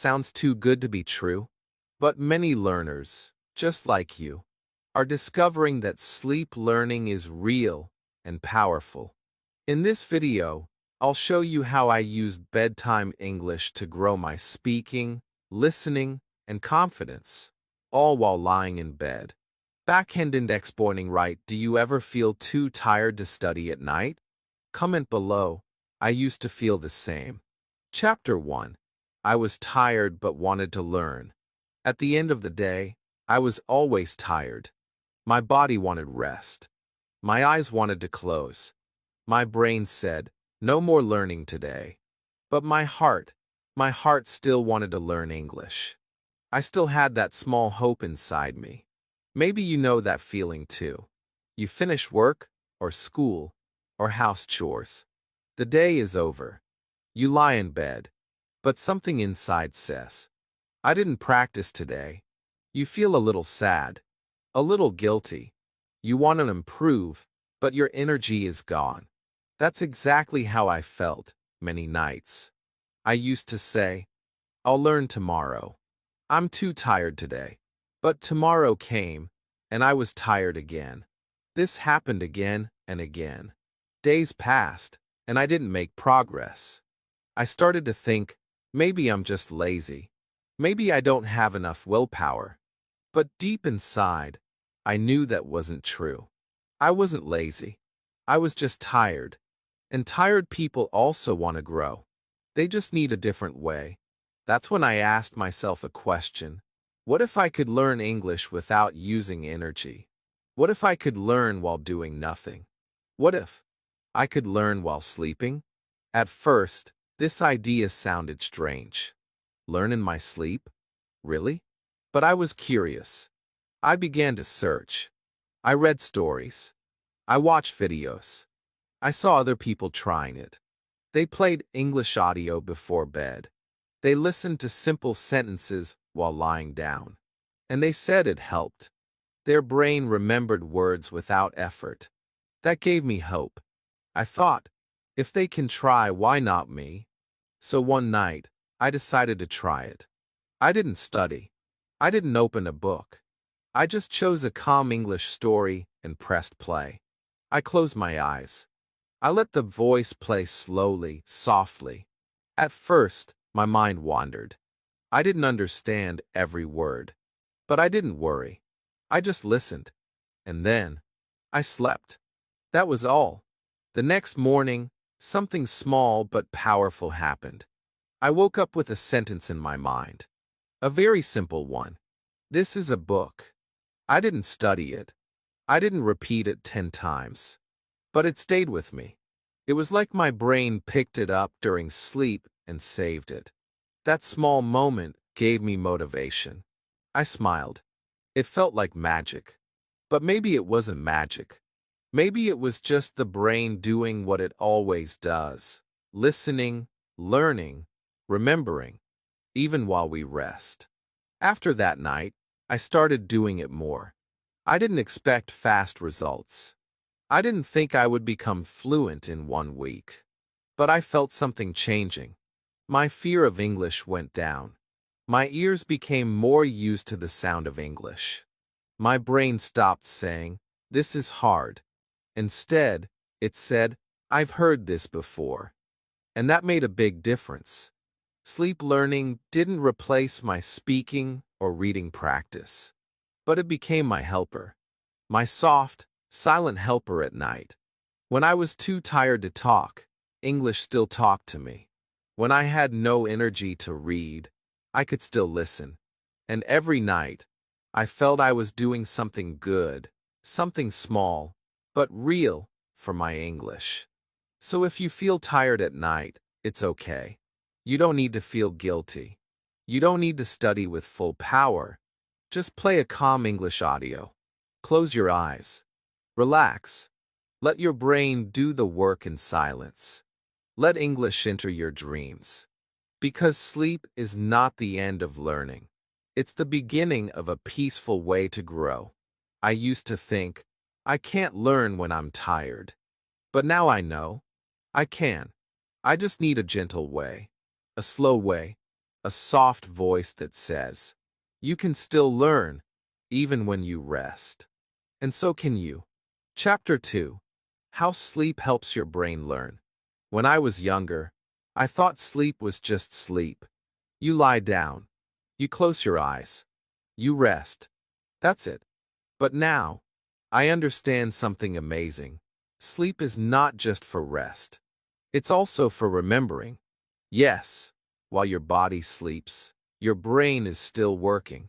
Sounds too good to be true. But many learners, just like you, are discovering that sleep learning is real and powerful. In this video, I'll show you how I used bedtime English to grow my speaking, listening, and confidence, all while lying in bed. Backhand index pointing right. Do you ever feel too tired to study at night? Comment below. I used to feel the same. Chapter 1. I was tired but wanted to learn. At the end of the day, I was always tired. My body wanted rest. My eyes wanted to close. My brain said, no more learning today. But my heart still wanted to learn English. I still had that small hope inside me. Maybe you know that feeling too. You finish work, or school, or house chores. The day is over. You lie in bed. But something inside says, I didn't practice today. You feel a little sad, a little guilty. You want to improve, but your energy is gone. That's exactly how I felt many nights. I used to say, I'll learn tomorrow. I'm too tired today. But tomorrow came, and I was tired again. This happened again and again. Days passed, and I didn't make progress. I started to think, maybe I'm just lazy. Maybe I don't have enough willpower. But deep inside, I knew that wasn't true. I wasn't lazy. I was just tired. And tired people also want to grow. They just need a different way. That's when I asked myself a question. What if I could learn English without using energy? What if I could learn while doing nothing? What if I could learn while sleeping? At first, this idea sounded strange. Learn in my sleep? Really? But I was curious. I began to search. I read stories. I watched videos. I saw other people trying it. They played English audio before bed. They listened to simple sentences while lying down. And they said it helped. Their brain remembered words without effort. That gave me hope. I thought, if they can try, why not me? So one night, I decided to try it. I didn't study. I didn't open a book. I just chose a calm English story and pressed play. I closed my eyes. I let the voice play slowly, softly. At first, my mind wandered. I didn't understand every word. But I didn't worry. I just listened. And then, I slept. That was all. The next morning, something small but powerful happened. I woke up with a sentence in my mind. A very simple one. This is a book. I didn't study it. I didn't repeat it 10 times. But it stayed with me. It was like my brain picked it up during sleep and saved it. That small moment gave me motivation. I smiled. It felt like magic. But maybe it wasn't magic. Maybe it was just the brain doing what it always does. Listening, learning, remembering, even while we rest. After that night, I started doing it more. I didn't expect fast results. I didn't think I would become fluent in 1 week. But I felt something changing. My fear of English went down. My ears became more used to the sound of English. My brain stopped saying, this is hard. Instead, it said, I've heard this before. And that made a big difference. Sleep learning didn't replace my speaking or reading practice. But it became my helper. My soft, silent helper at night. When I was too tired to talk, English still talked to me. When I had no energy to read, I could still listen. And every night, I felt I was doing something good, something small, but real for my English. So if you feel tired at night, it's okay. You don't need to feel guilty. You don't need to study with full power. Just play a calm English audio. Close your eyes. Relax. Let your brain do the work in silence. Let English enter your dreams. Because sleep is not the end of learning. It's the beginning of a peaceful way to grow. I used to think, I can't learn when I'm tired. But now I know. I can. I just need a gentle way. A slow way. a soft voice that says, "You can still learn, even when you rest." And so can you. Chapter 2. How Sleep Helps Your Brain Learn. When I was younger, I thought sleep was just sleep. You lie down. You close your eyes. You rest. That's it. But now, I understand something amazing. Sleep is not just for rest. It's also for remembering. Yes, while your body sleeps, your brain is still working.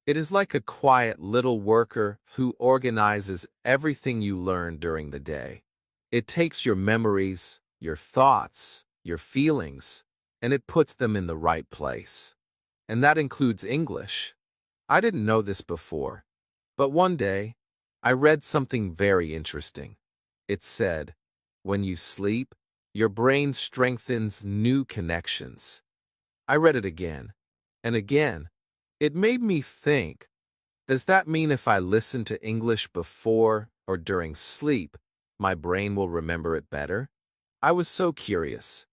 It is like a quiet little worker who organizes everything you learn during the day. It takes your memories, your thoughts, your feelings, and it puts them in the right place. And that includes English. I didn't know this before, but one day, I read something very interesting. It said, when you sleep, your brain strengthens new connections. I read it again and again. It made me think, does that mean if I listen to English before or during sleep, my brain will remember it better? I was so curious.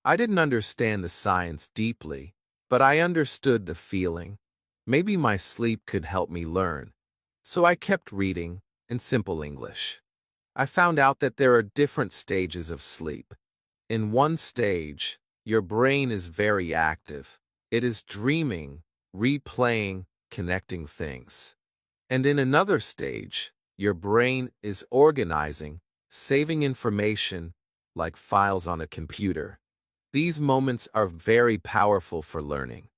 I didn't understand the science deeply, but I understood the feeling. Maybe my sleep could help me learn. So I kept reading in simple English. I found out that there are different stages of sleep. In one stage, your brain is very active. It is dreaming, replaying, connecting things. And in another stage, your brain is organizing, saving information, like files on a computer. These moments are very powerful for learning,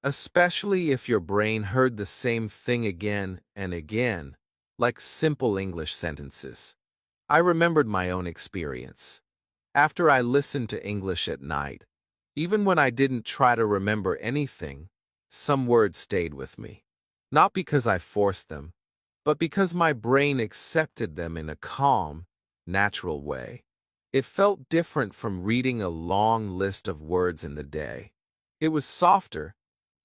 especially if your brain heard the same thing again and again, like simple English sentences. I remembered my own experience. After I listened to English at night, even when I didn't try to remember anything, some words stayed with me. Not because I forced them, but because my brain accepted them in a calm, natural way. It felt different from reading a long list of words in the day. It was softer.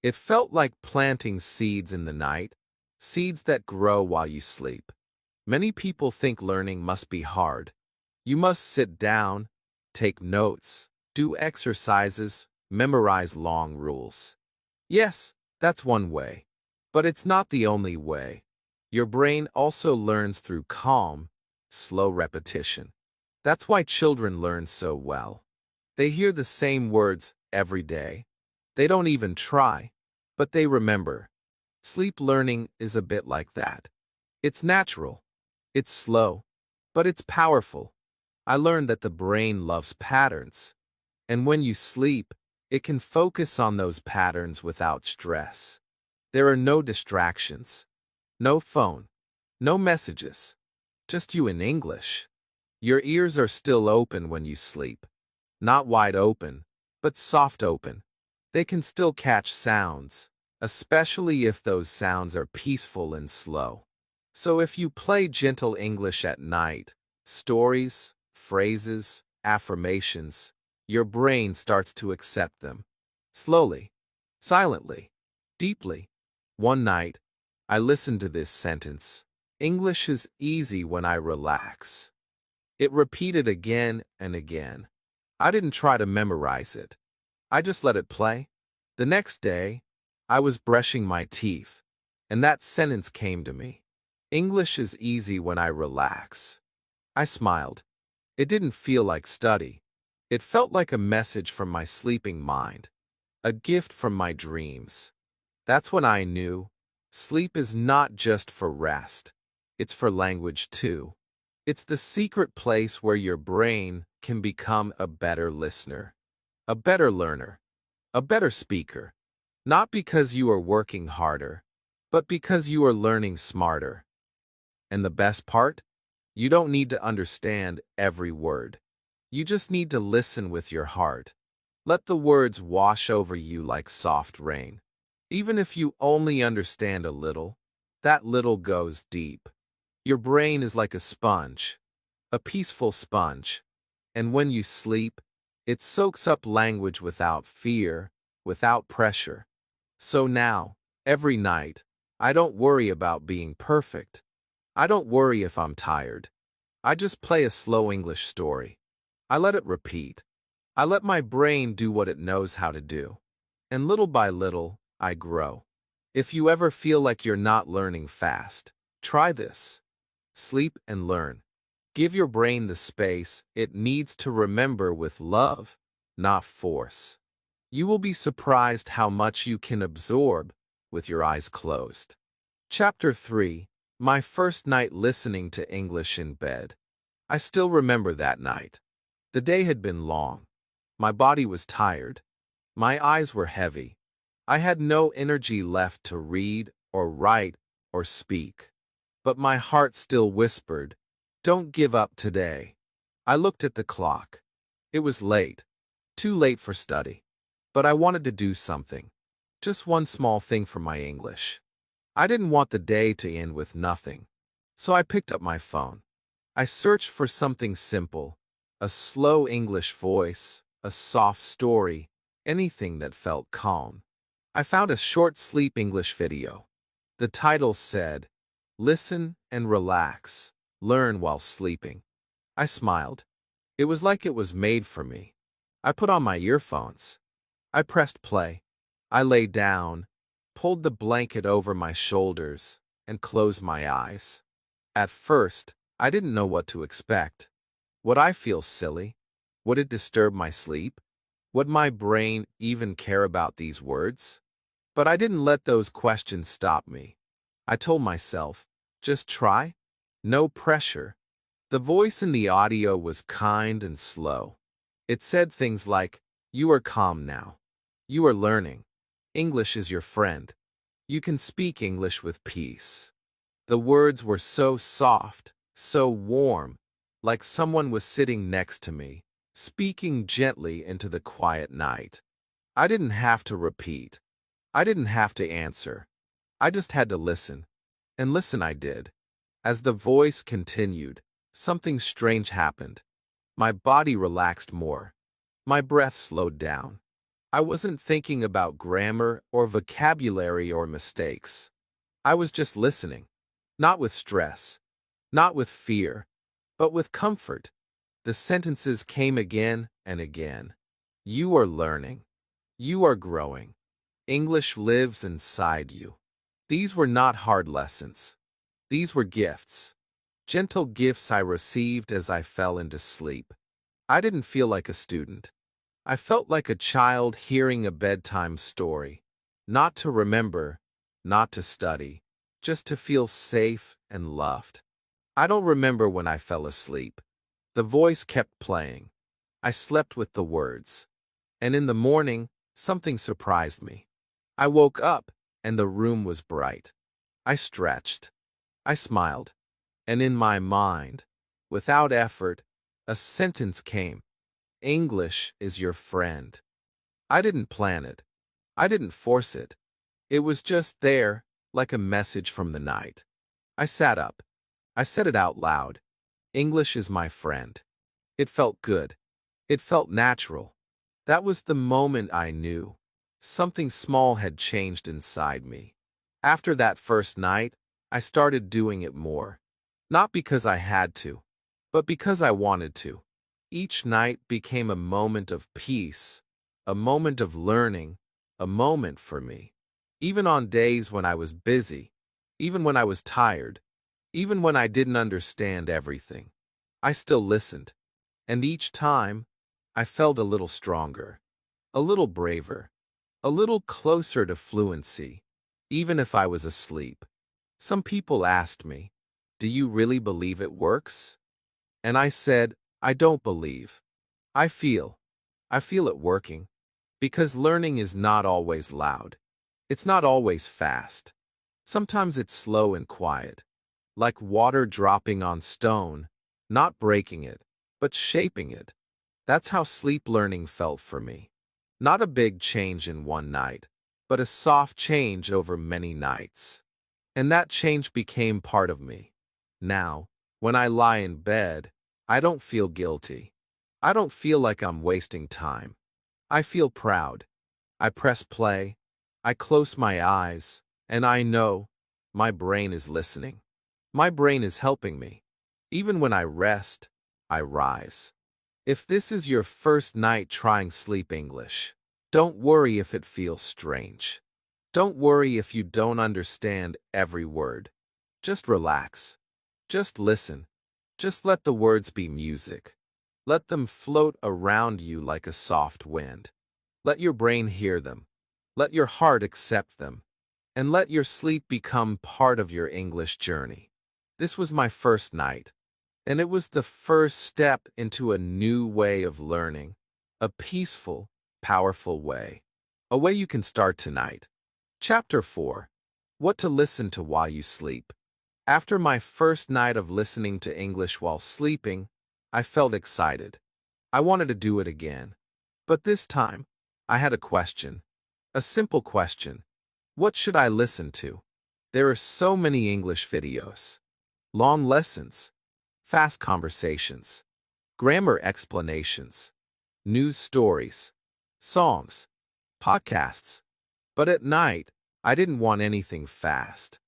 It felt like planting seeds in the night, seeds that grow while you sleep. Many people think learning must be hard. You must sit down, take notes, do exercises, memorize long rules. Yes, that's one way. But it's not the only way. Your brain also learns through calm, slow repetition. That's why children learn so well. They hear the same words every day. They don't even try, but they remember. Sleep learning is a bit like that. It's natural. It's slow, but it's powerful. I learned that the brain loves patterns, and when you sleep, it can focus on those patterns without stress. There are no distractions, no phone, no messages, just you in English. Your ears are still open when you sleep. Not wide open, but soft open. They can still catch sounds, especially if those sounds are peaceful and slow. So if you play gentle English at night, stories, phrases, affirmations, your brain starts to accept them. Slowly, silently, deeply. One night, I listened to this sentence. English is easy when I relax. It repeated again and again. I didn't try to memorize it. I just let it play. The next day, I was brushing my teeth, and that sentence came to me. English is easy when I relax. I smiled. It didn't feel like study. It felt like a message from my sleeping mind, a gift from my dreams. That's when I knew sleep is not just for rest. It's for language too. It's the secret place where your brain can become a better listener, a better learner, a better speaker. Not because you are working harder, but because you are learning smarter. And the best part? You don't need to understand every word. You just need to listen with your heart. Let the words wash over you like soft rain. Even if you only understand a little, that little goes deep. Your brain is like a sponge, a peaceful sponge. And when you sleep, it soaks up language without fear, without pressure. So now, every night, I don't worry about being perfect. I don't worry if I'm tired. I just play a slow English story. I let it repeat. I let my brain do what it knows how to do. And little by little, I grow. If you ever feel like you're not learning fast, try this. Sleep and learn. Give your brain the space it needs to remember with love, not force. You will be surprised how much you can absorb with your eyes closed. Chapter 3. My first night listening to English in bed. I still remember that night. The day had been long. My body was tired. My eyes were heavy. I had no energy left to read or write or speak. But my heart still whispered, "Don't give up today." I looked at the clock. It was late. Too late for study. But I wanted to do something. Just one small thing for my English. I didn't want the day to end with nothing. So I picked up my phone. I searched for something simple. A slow English voice, a soft story, anything that felt calm. I found a short sleep English video. The title said, "Listen and relax. Learn while sleeping." I smiled. It was like it was made for me. I put on my earphones. I pressed play. I lay down, pulled the blanket over my shoulders, and closed my eyes. At first, I didn't know what to expect. Would I feel silly? Would it disturb my sleep? Would my brain even care about these words? But I didn't let those questions stop me. I told myself, just try. No pressure. The voice in the audio was kind and slow. It said things like, "You are calm now. You are learning. English is your friend. You can speak English with peace." The words were so soft, so warm, like someone was sitting next to me, speaking gently into the quiet night. I didn't have to repeat. I didn't have to answer. I just had to listen. And listen I did. As the voice continued, something strange happened. My body relaxed more. My breath slowed down. I wasn't thinking about grammar or vocabulary or mistakes. I was just listening. Not with stress. Not with fear. But with comfort. The sentences came again and again. You are learning. You are growing. English lives inside you. These were not hard lessons. These were gifts. Gentle gifts I received as I fell into sleep. I didn't feel like a student. I felt like a child hearing a bedtime story. Not to remember, not to study, just to feel safe and loved. I don't remember when I fell asleep. The voice kept playing. I slept with the words. And in the morning, something surprised me. I woke up, and the room was bright. I stretched. I smiled. And in my mind, without effort, a sentence came. English is your friend. I didn't plan it. I didn't force it. It was just there, like a message from the night. I sat up. I said it out loud. English is my friend. It felt good. It felt natural. That was the moment I knew. Something small had changed inside me. After that first night, I started doing it more. Not because I had to, but because I wanted to. Each night became a moment of peace, a moment of learning, a moment for me. Even on days when I was busy, even when I was tired, even when I didn't understand everything, I still listened. And each time, I felt a little stronger, a little braver, a little closer to fluency, even if I was asleep. Some people asked me, "Do you really believe it works?" And I said, I don't believe. I feel it working. Because learning is not always loud. It's not always fast. Sometimes it's slow and quiet. Like water dropping on stone, not breaking it, but shaping it. That's how sleep learning felt for me. Not a big change in one night, but a soft change over many nights. And that change became part of me. Now, when I lie in bed, I don't feel guilty. I don't feel like I'm wasting time. I feel proud. I press play. I close my eyes, and I know my brain is listening. My brain is helping me. Even when I rest, I rise. If this is your first night trying sleep English, Don't worry if it feels strange. Don't worry if you don't understand every word. Just relax. Just listen. Just let the words be music. Let them float around you like a soft wind. Let your brain hear them. Let your heart accept them. And let your sleep become part of your English journey. This was my first night, and it was the first step into a new way of learning, a peaceful, powerful way. A way you can start tonight. Chapter 4. What to listen to while you sleep. After my first night of listening to English while sleeping, I felt excited. I wanted to do it again. But this time, I had a question. A simple question. What should I listen to? There are so many English videos. Long lessons. Fast conversations. Grammar explanations. News stories. Songs. Podcasts. But at night, I didn't want anything fast.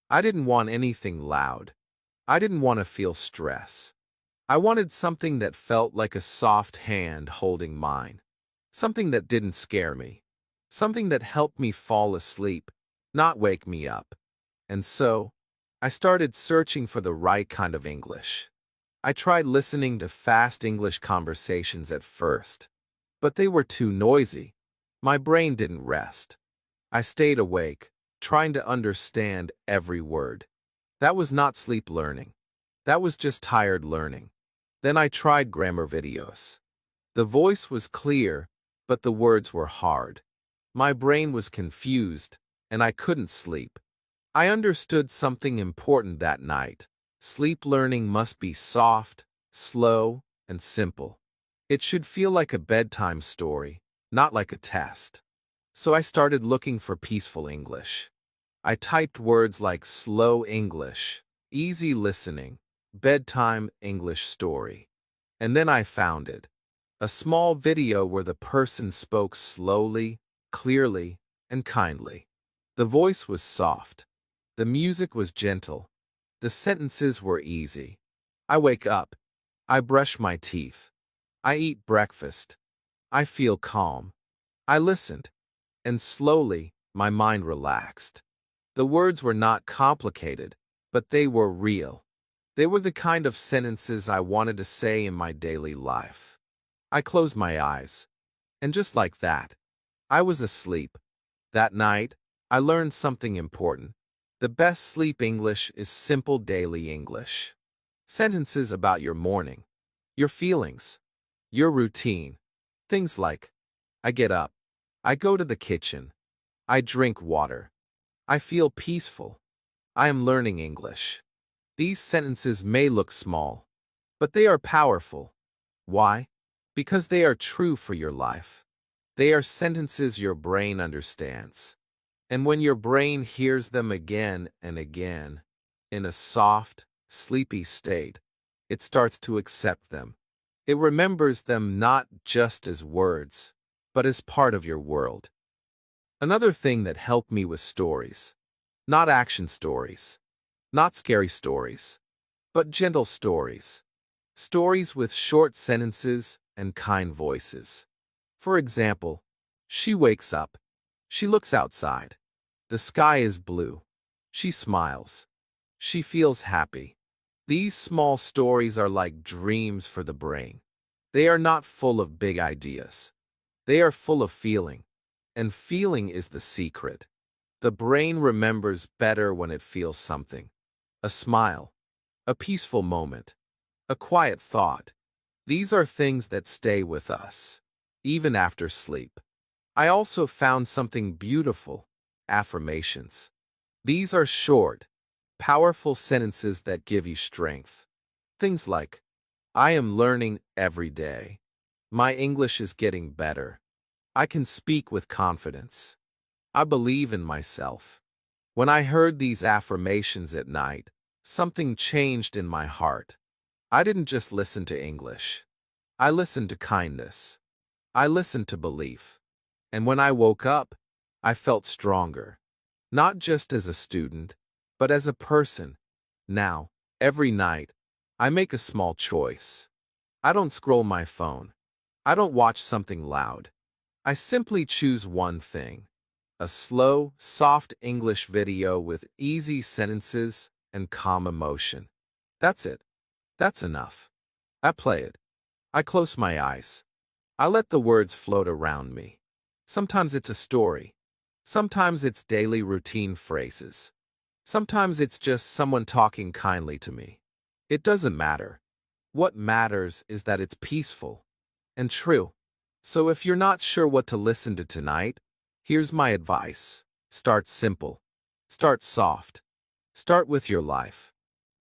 I didn't want anything loud. I didn't want to feel stress. I wanted something that felt like a soft hand holding mine. Something that didn't scare me. Something that helped me fall asleep, not wake me up. And so, I started searching for the right kind of English. I tried listening to fast English conversations at first, but they were too noisy. My brain didn't rest. I stayed awake, trying to understand every word. That was not sleep learning. That was just tired learning. Then I tried grammar videos. The voice was clear, but the words were hard. My brain was confused, and I couldn't sleep. I understood something important that night. Sleep learning must be soft, slow, and simple. It should feel like a bedtime story, not like a test. So I started looking for peaceful English. I typed words like slow English, easy listening, bedtime English story. And then I found it. A small video where the person spoke slowly, clearly, and kindly. The voice was soft. The music was gentle. The sentences were easy. I wake up. I brush my teeth. I eat breakfast. I feel calm. I listened. And slowly, my mind relaxed. The words were not complicated, but they were real. They were the kind of sentences I wanted to say in my daily life. I closed my eyes. And just like that, I was asleep. That night, I learned something important. The best sleep English is simple daily English. Sentences about your morning, your feelings, your routine. Things like, I get up, I go to the kitchen, I drink water, I feel peaceful, I am learning English. These sentences may look small, but they are powerful. Why? Because they are true for your life. They are sentences your brain understands. And when your brain hears them again and again, in a soft, sleepy state, it starts to accept them. It remembers them not just as words, but as part of your world. Another thing that helped me was stories. Not action stories. Not scary stories. But gentle stories. Stories with short sentences and kind voices. For example, she wakes up. She looks outside. The sky is blue. She smiles. She feels happy. These small stories are like dreams for the brain. They are not full of big ideas. They are full of feeling. And feeling is the secret. The brain remembers better when it feels something. A smile. A peaceful moment. A quiet thought. These are things that stay with us, even after sleep. I also found something beautiful. Affirmations. These are short, powerful sentences that give you strength. Things like, I am learning every day. My English is getting better. I can speak with confidence. I believe in myself. When I heard these affirmations at night, something changed in my heart. I didn't just listen to English. I listened to kindness. I listened to belief. And when I woke up, I felt stronger. Not just as a student, but as a person. Now, every night, I make a small choice. I don't scroll my phone. I don't watch something loud. I simply choose one thing: a slow, soft English video with easy sentences and calm emotion. That's it. That's enough. I play it. I close my eyes. I let the words float around me. Sometimes it's a story. Sometimes it's daily routine phrases. Sometimes it's just someone talking kindly to me. It doesn't matter. What matters is that it's peaceful and true. So if you're not sure what to listen to tonight, here's my advice. Start simple. Start soft. Start with your life.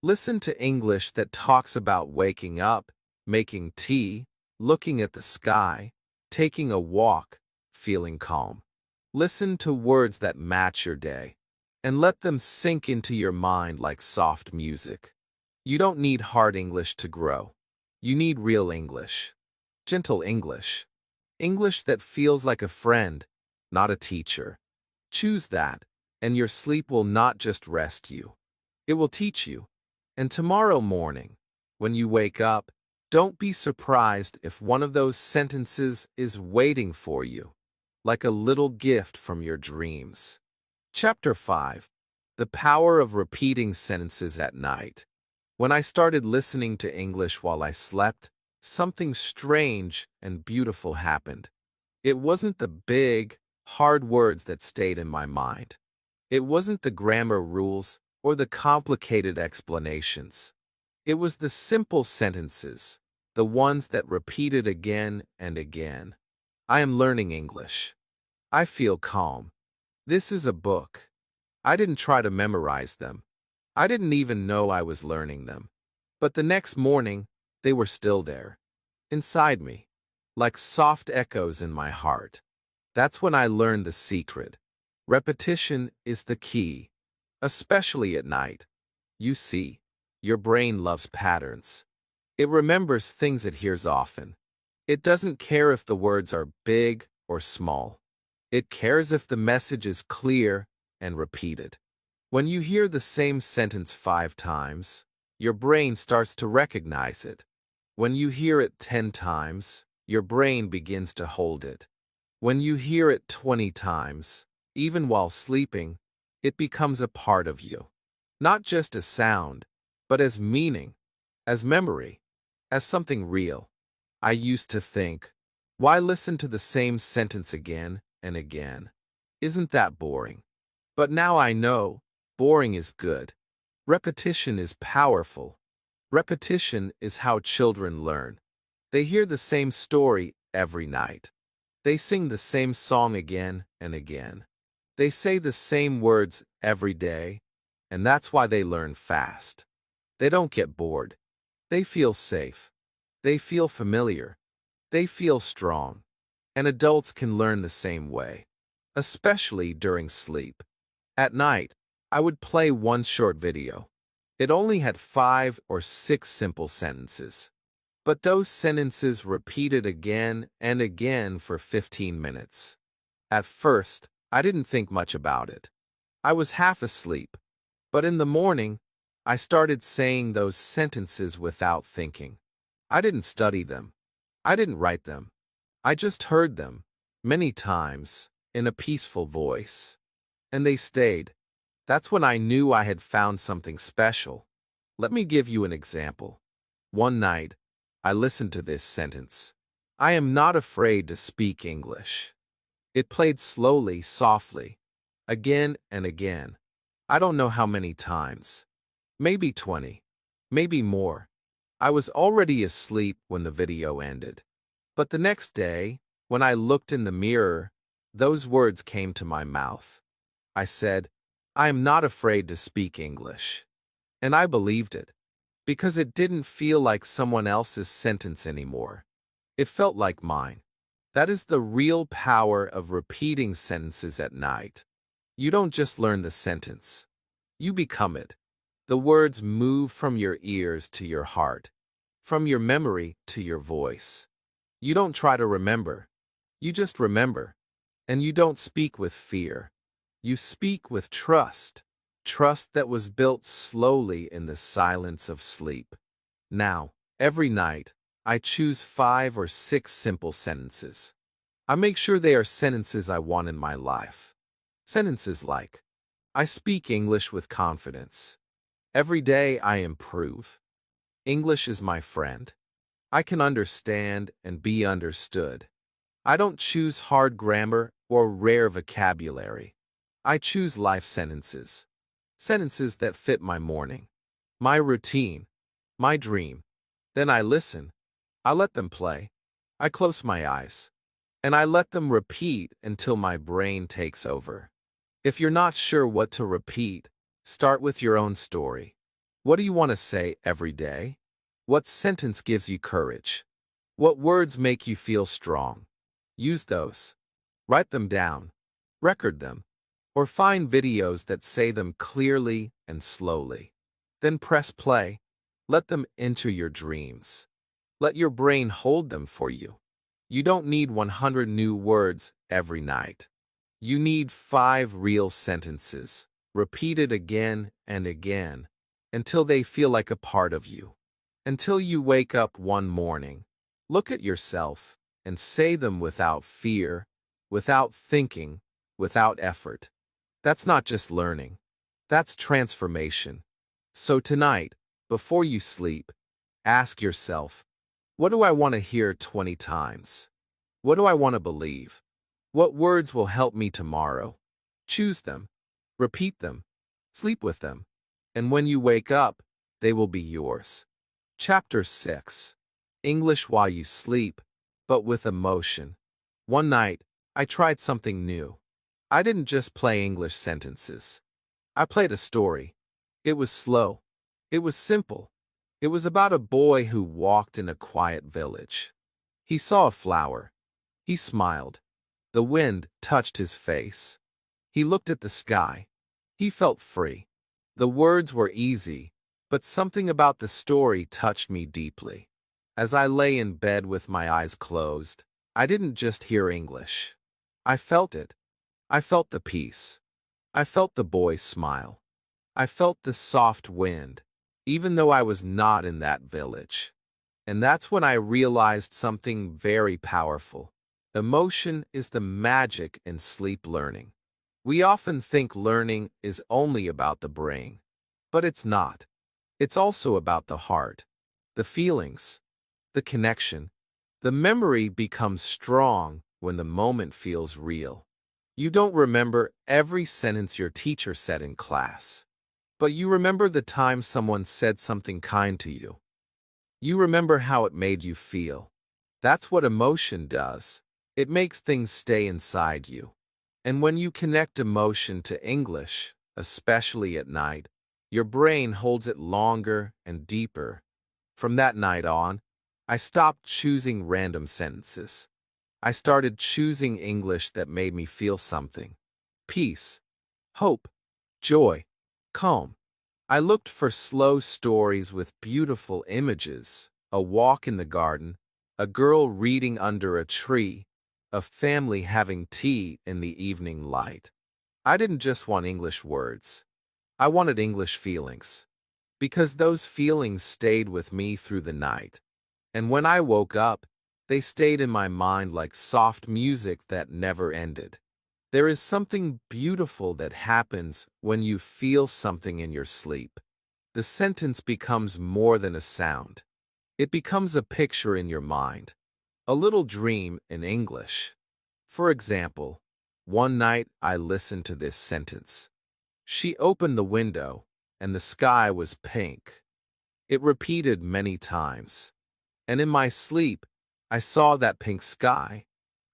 Listen to English that talks about waking up, making tea, looking at the sky, taking a walk, feeling calm. Listen to words that match your day, and let them sink into your mind like soft music. You don't need hard English to grow. You need real English. Gentle English. English that feels like a friend, not a teacher. Choose that, and your sleep will not just rest you. It will teach you. And tomorrow morning, when you wake up, don't be surprised if one of those sentences is waiting for you, like a little gift from your dreams. Chapter 5. The Power of Repeating Sentences at Night. When I started listening to English while I slept, something strange and beautiful happened. It wasn't the big, hard words that stayed in my mind. It wasn't the grammar rules or the complicated explanations. It was the simple sentences, the ones that repeated again and again. I am learning English. I feel calm. This is a book. I didn't try to memorize them. I didn't even know I was learning them. But the next morning, they were still there, inside me, like soft echoes in my heart. That's when I learned the secret. Repetition is the key, especially at night. You see, your brain loves patterns. It remembers things it hears often. It doesn't care if the words are big or small. It cares if the message is clear and repeated. When you hear the same sentence 5 times, your brain starts to recognize it. When you hear it 10 times, your brain begins to hold it. When you hear it 20 times, even while sleeping, it becomes a part of you. Not just as sound, but as meaning, as memory, as something real. I used to think, why listen to the same sentence again and again? Isn't that boring? But now I know, boring is good. Repetition is powerful. Repetition is how children learn. They hear the same story every night. They sing the same song again and again. They say the same words every day, and that's why they learn fast. They don't get bored. They feel safe. They feel familiar. They feel strong. And adults can learn the same way, especially during sleep. At night, I would play one short video. It only had 5 or 6 simple sentences. But those sentences repeated again and again for 15 minutes. At first, I didn't think much about it. I was half asleep. But in the morning, I started saying those sentences without thinking. I didn't study them. I didn't write them. I just heard them, many times, in a peaceful voice. And they stayed. That's when I knew I had found something special. Let me give you an example. One night, I listened to this sentence. I am not afraid to speak English. It played slowly, softly, again and again. I don't know how many times. Maybe 20. Maybe more. I was already asleep when the video ended. But the next day, when I looked in the mirror, those words came to my mouth. I said, I am not afraid to speak English. And I believed it, because it didn't feel like someone else's sentence anymore. It felt like mine. That is the real power of repeating sentences at night. You don't just learn the sentence. You become it. The words move from your ears to your heart, from your memory to your voice. You don't try to remember. You just remember. And you don't speak with fear. You speak with trust. Trust that was built slowly in the silence of sleep. Now, every night, I choose 5 or 6 simple sentences. I make sure they are sentences I want in my life. Sentences like, I speak English with confidence. Every day I improve. English is my friend. I can understand and be understood. I don't choose hard grammar or rare vocabulary. I choose life sentences. Sentences that fit my morning, my routine, my dream. Then I listen. I let them play. I close my eyes. And I let them repeat until my brain takes over. If you're not sure what to repeat, start with your own story. What do you want to say every day? What sentence gives you courage? What words make you feel strong? Use those. Write them down. Record them. Or find videos that say them clearly and slowly. Then press play. Let them enter your dreams. Let your brain hold them for you. You don't need 100 new words every night. You need 5 real sentences, repeated again and again, until they feel like a part of you. Until you wake up one morning, look at yourself, and say them without fear, without thinking, without effort. That's not just learning. That's transformation. So tonight, before you sleep, ask yourself, what do I want to hear 20 times? What do I want to believe? What words will help me tomorrow? Choose them. Repeat them. Sleep with them. And when you wake up, they will be yours. Chapter 6. English while you sleep, but with emotion. One night, I tried something new. I didn't just play English sentences. I played a story. It was slow. It was simple. It was about a boy who walked in a quiet village. He saw a flower. He smiled. The wind touched his face. He looked at the sky. He felt free. The words were easy, but something about the story touched me deeply. As I lay in bed with my eyes closed, I didn't just hear English. I felt it. I felt the peace. I felt the boy's smile. I felt the soft wind, even though I was not in that village. And that's when I realized something very powerful. Emotion is the magic in sleep learning. We often think learning is only about the brain, but it's not. It's also about the heart, the feelings, the connection. The memory becomes strong when the moment feels real. You don't remember every sentence your teacher said in class, but you remember the time someone said something kind to you. You remember how it made you feel. That's what emotion does. It makes things stay inside you. And when you connect emotion to English, especially at night, your brain holds it longer and deeper. From that night on, I stopped choosing random sentences. I started choosing English that made me feel something. Peace, hope, joy, calm. I looked for slow stories with beautiful images, a walk in the garden, a girl reading under a tree, a family having tea in the evening light. I didn't just want English words. I wanted English feelings. Because those feelings stayed with me through the night. And when I woke up, they stayed in my mind like soft music that never ended. There is something beautiful that happens when you feel something in your sleep. The sentence becomes more than a sound. It becomes a picture in your mind. A little dream in English. For example, one night I listened to this sentence. She opened the window, and the sky was pink. It repeated many times. And in my sleep, I saw that pink sky.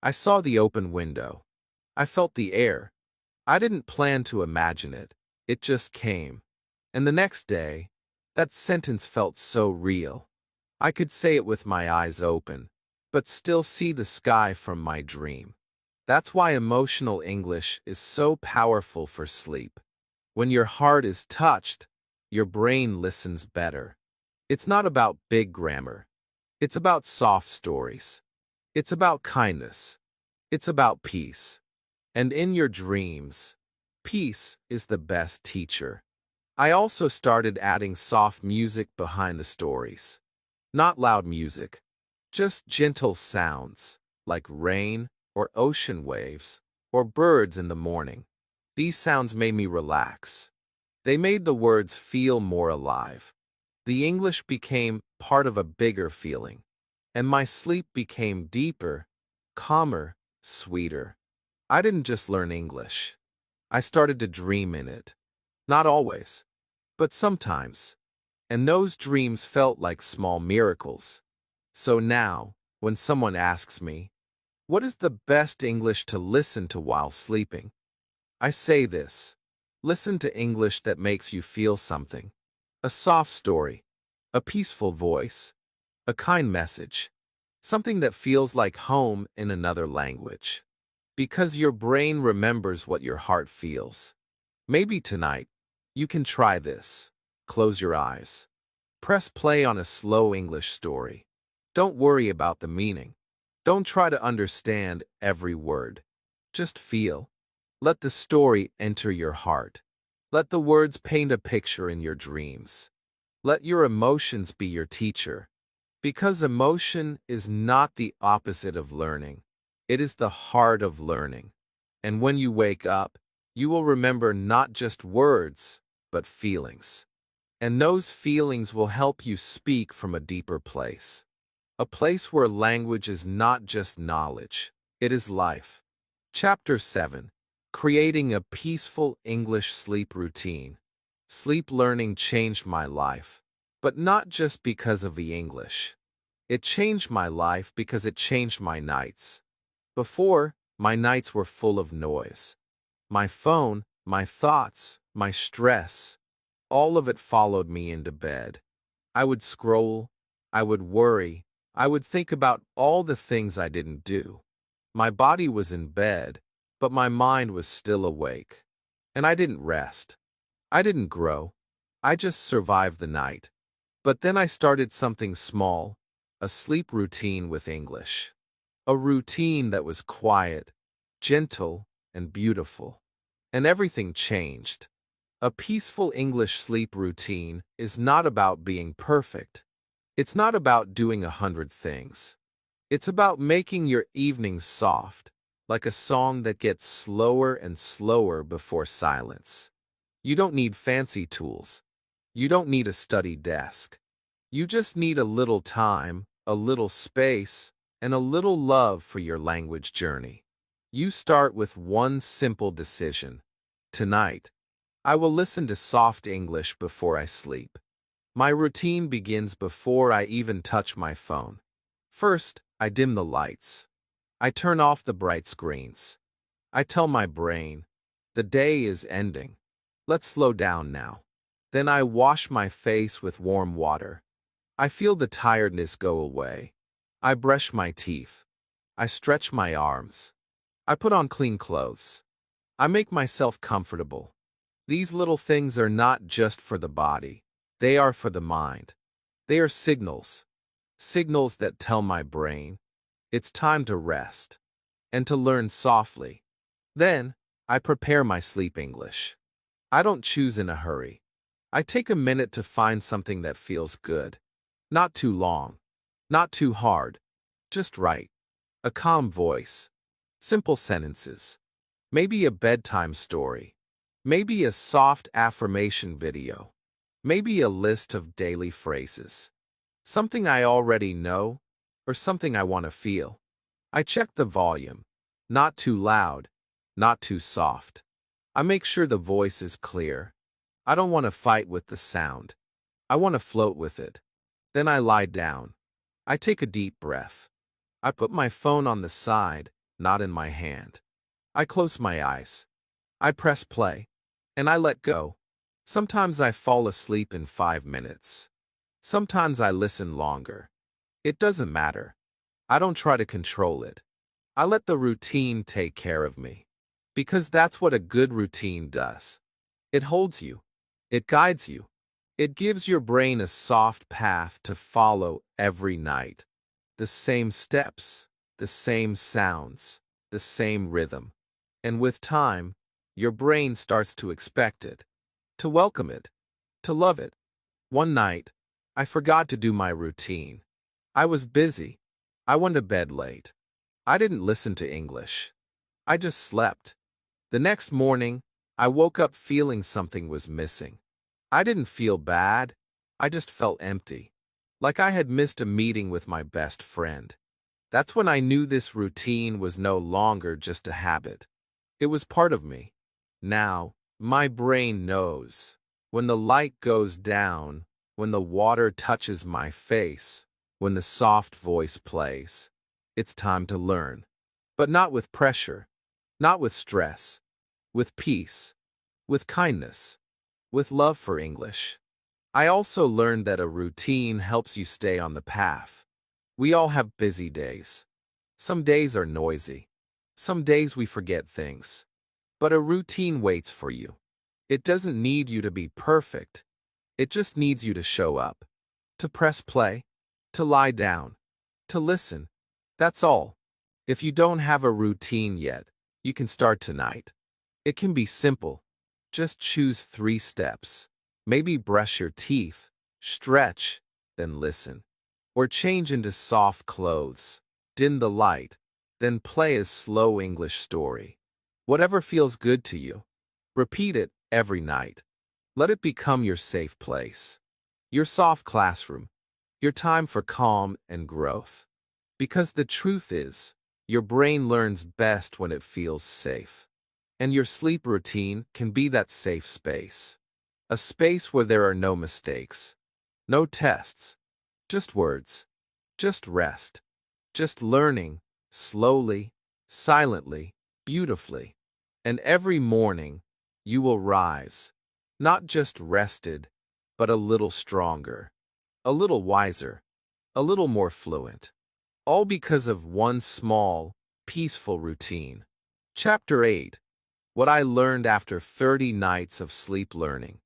I saw the open window. I felt the air. I didn't plan to imagine it. It just came. And the next day, that sentence felt so real. I could say it with my eyes open, but still see the sky from my dream. That's why emotional English is so powerful for sleep. When your heart is touched, your brain listens better. It's not about big grammar. It's about soft stories. It's about kindness. It's about peace. And in your dreams, peace is the best teacher. I also started adding soft music behind the stories. Not loud music. Just gentle sounds, like rain or ocean waves, or birds in the morning. These sounds made me relax. They made the words feel more alive. The English became part of a bigger feeling, and my sleep became deeper, calmer, sweeter. I didn't just learn English. I started to dream in it. Not always, but sometimes. And those dreams felt like small miracles. So now, when someone asks me, what is the best English to listen to while sleeping? I say this: listen to English that makes you feel something. A soft story, a peaceful voice, a kind message, something that feels like home in another language. Because your brain remembers what your heart feels. Maybe tonight, you can try this. Close your eyes. Press play on a slow English story. Don't worry about the meaning. Don't try to understand every word. Just feel. Let the story enter your heart. Let the words paint a picture in your dreams. Let your emotions be your teacher. Because emotion is not the opposite of learning. It is the heart of learning. And when you wake up, you will remember not just words, but feelings. And those feelings will help you speak from a deeper place. A place where language is not just knowledge, it is life. Chapter 7. Creating a Peaceful English Sleep Routine. Sleep learning changed my life, but not just because of the English. It changed my life because it changed my nights. Before, my nights were full of noise. My phone, my thoughts, my stress, all of it followed me into bed. I would scroll, I would worry, I would think about all the things I didn't do. My body was in bed, but my mind was still awake. And I didn't rest. I didn't grow. I just survived the night. But then I started something small, a sleep routine with English. A routine that was quiet, gentle, and beautiful. And everything changed. A peaceful English sleep routine is not about being perfect. It's not about doing 100 things. It's about making your evenings soft, like a song that gets slower and slower before silence. You don't need fancy tools. You don't need a study desk. You just need a little time, a little space, and a little love for your language journey. You start with one simple decision. Tonight, I will listen to soft English before I sleep. My routine begins before I even touch my phone. First, I dim the lights. I turn off the bright screens. I tell my brain, the day is ending. Let's slow down now. Then I wash my face with warm water. I feel the tiredness go away. I brush my teeth. I stretch my arms. I put on clean clothes. I make myself comfortable. These little things are not just for the body. They are for the mind. They are signals. Signals that tell my brain, it's time to rest and to learn softly. Then, I prepare my sleep English. I don't choose in a hurry. I take a minute to find something that feels good. Not too long. Not too hard. Just right. A calm voice. Simple sentences. Maybe a bedtime story. Maybe a soft affirmation video. Maybe a list of daily phrases. Something I already know, or something I want to feel. I check the volume. Not too loud, not too soft. I make sure the voice is clear. I don't want to fight with the sound. I want to float with it. Then I lie down. I take a deep breath. I put my phone on the side, not in my hand. I close my eyes. I press play. And I let go. Sometimes I fall asleep in 5 minutes. Sometimes I listen longer. It doesn't matter. I don't try to control it. I let the routine take care of me. Because that's what a good routine does. It holds you. It guides you. It gives your brain a soft path to follow every night. The same steps, the same sounds, the same rhythm. And with time, your brain starts to expect it, to welcome it, to love it. One night, I forgot to do my routine. I was busy. I went to bed late. I didn't listen to English. I just slept. The next morning, I woke up feeling something was missing. I didn't feel bad. I just felt empty. Like I had missed a meeting with my best friend. That's when I knew this routine was no longer just a habit. It was part of me. Now, my brain knows. When the light goes down, when the water touches my face, when the soft voice plays, it's time to learn. But not with pressure, not with stress, with peace, with kindness, with love for English. I also learned that a routine helps you stay on the path. We all have busy days. Some days are noisy. Some days we forget things. But a routine waits for you. It doesn't need you to be perfect. It just needs you to show up. To press play. To lie down. To listen. That's all. If you don't have a routine yet, you can start tonight. It can be simple. Just choose 3 steps. Maybe brush your teeth, stretch, then listen. Or change into soft clothes, dim the light, then play a slow English story. Whatever feels good to you. Repeat it every night. Let it become your safe place. Your soft classroom. Your time for calm and growth. Because the truth is, your brain learns best when it feels safe. And your sleep routine can be that safe space. A space where there are no mistakes, no tests, just words, just rest, just learning, slowly, silently, beautifully. And every morning, you will rise, not just rested, but a little stronger, a little wiser, a little more fluent. All because of one small, peaceful routine. Chapter 8. What I learned after 30 nights of sleep learning.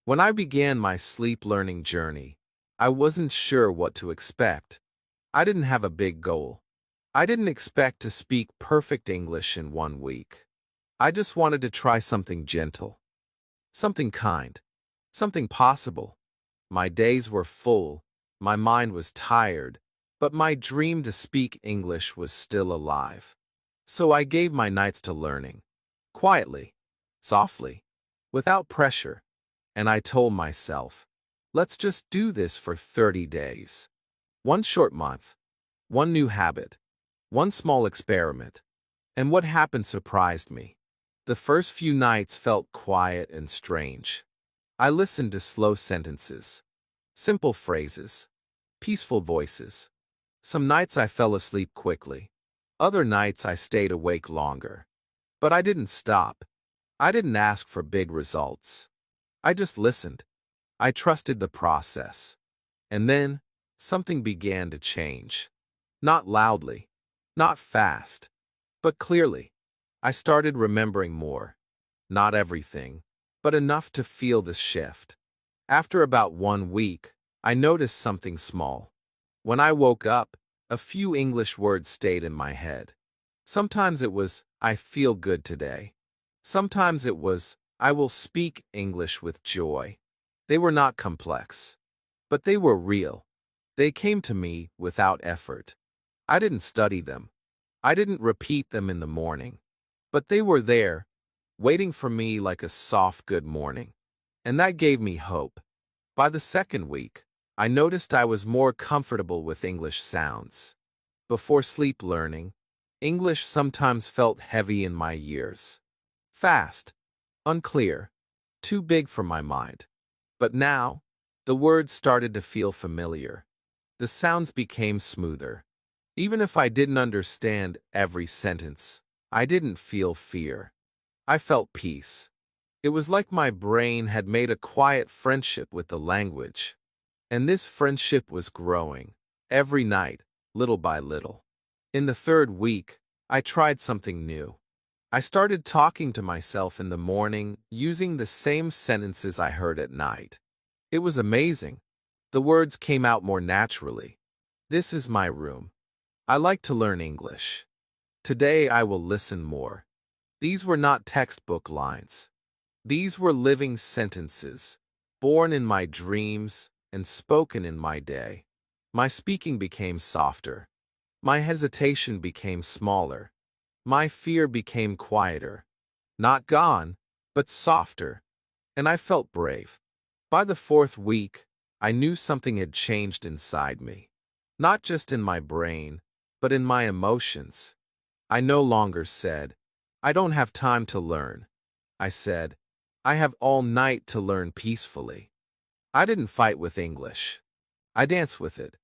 When I began my sleep learning journey, I wasn't sure what to expect. I didn't have a big goal. I didn't expect to speak perfect English in 1 week. I just wanted to try something gentle, something kind, something possible. My days were full, my mind was tired, but my dream to speak English was still alive. So I gave my nights to learning, quietly, softly, without pressure. And I told myself, let's just do this for 30 days. 1 short month, 1 new habit, 1 small experiment. And what happened surprised me. The first few nights felt quiet and strange. I listened to slow sentences, simple phrases, peaceful voices. Some nights I fell asleep quickly. Other nights I stayed awake longer. But I didn't stop. I didn't ask for big results. I just listened. I trusted the process. And then, something began to change. Not loudly, not fast, but clearly. I started remembering more. Not everything, but enough to feel the shift. After about 1 week, I noticed something small. When I woke up, a few English words stayed in my head. Sometimes it was, I feel good today. Sometimes it was, I will speak English with joy. They were not complex, but they were real. They came to me without effort. I didn't study them. I didn't repeat them in the morning. But they were there, waiting for me like a soft good morning. And that gave me hope. By the 2nd week, I noticed I was more comfortable with English sounds. Before sleep learning, English sometimes felt heavy in my ears. Fast, unclear, too big for my mind. But now, the words started to feel familiar. The sounds became smoother. Even if I didn't understand every sentence, I didn't feel fear. I felt peace. It was like my brain had made a quiet friendship with the language. And this friendship was growing, every night, little by little. In the 3rd week, I tried something new. I started talking to myself in the morning, using the same sentences I heard at night. It was amazing. The words came out more naturally. This is my room. I like to learn English. Today I will listen more. These were not textbook lines. These were living sentences, born in my dreams and spoken in my day. My speaking became softer. My hesitation became smaller. My fear became quieter. Not gone, but softer. And I felt brave. By the fourth week, I knew something had changed inside me. Not just in my brain, but in my emotions. I no longer said, I don't have time to learn. I said, I have all night to learn peacefully. I didn't fight with English. I danced with it.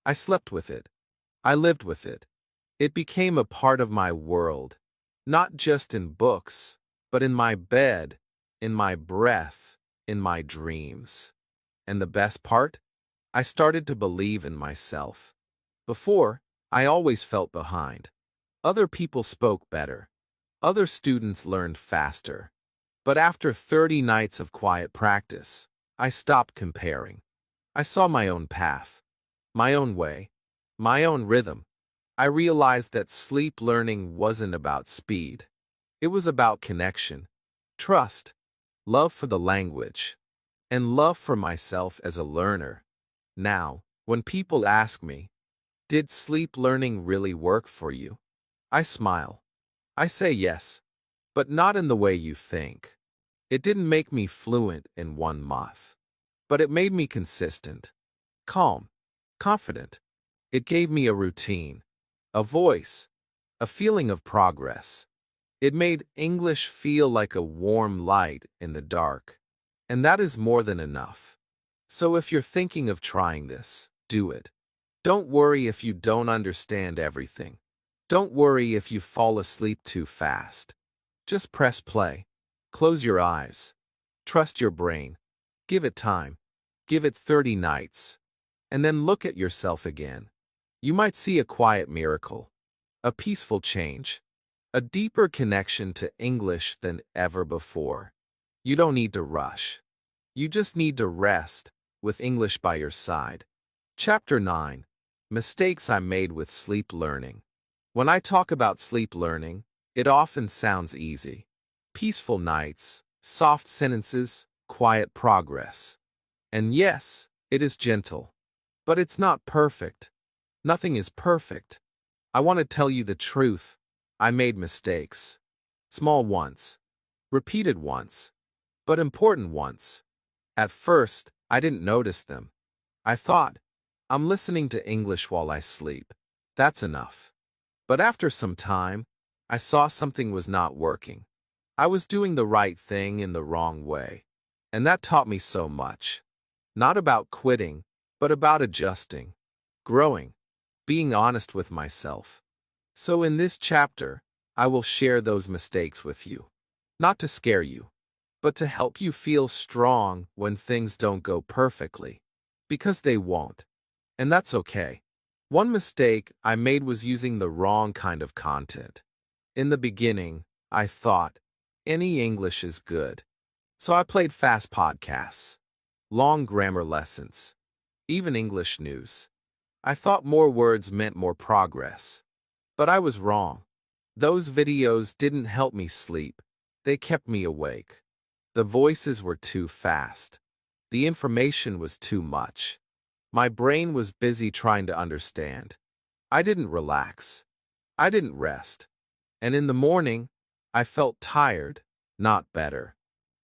I slept with it. I lived with it. It became a part of my world, not just in books, but in my bed, in my breath, in my dreams. And the best part? I started to believe in myself. Before, I always felt behind. Other people spoke better. Other students learned faster. But after 30 nights of quiet practice, I stopped comparing. I saw my own path, my own way, my own rhythm. I realized that sleep learning wasn't about speed. It was about connection, trust, love for the language, and love for myself as a learner. Now, when people ask me, did sleep learning really work for you? I smile. I say yes, but not in the way you think. It didn't make me fluent in 1 month, but it made me consistent, calm, confident. It gave me a routine, a voice, a feeling of progress. It made English feel like a warm light in the dark, and that is more than enough. So if you're thinking of trying this, do it. Don't worry if you don't understand everything. Don't worry if you fall asleep too fast. Just press play. Close your eyes. Trust your brain. Give it time. Give it 30 nights. And then look at yourself again. You might see a quiet miracle, a peaceful change, a deeper connection to English than ever before. You don't need to rush. You just need to rest, with English by your side. Chapter 9. Mistakes I Made with Sleep Learning. When I talk about sleep learning, it often sounds easy. Peaceful nights, soft sentences, quiet progress. And yes, it is gentle. But it's not perfect. Nothing is perfect. I want to tell you the truth. I made mistakes. Small ones. Repeated ones. But important ones. At first, I didn't notice them. I thought, I'm listening to English while I sleep. That's enough. But after some time, I saw something was not working. I was doing the right thing in the wrong way. And that taught me so much. Not about quitting, but about adjusting, growing, being honest with myself. So in this chapter, I will share those mistakes with you. Not to scare you, but to help you feel strong when things don't go perfectly. Because they won't. And that's okay. One mistake I made was using the wrong kind of content. In the beginning, I thought, any English is good. So I played fast podcasts, long grammar lessons, even English news. I thought more words meant more progress. But I was wrong. Those videos didn't help me sleep. They kept me awake. The voices were too fast. The information was too much. My brain was busy trying to understand. I didn't relax. I didn't rest. And in the morning, I felt tired, not better.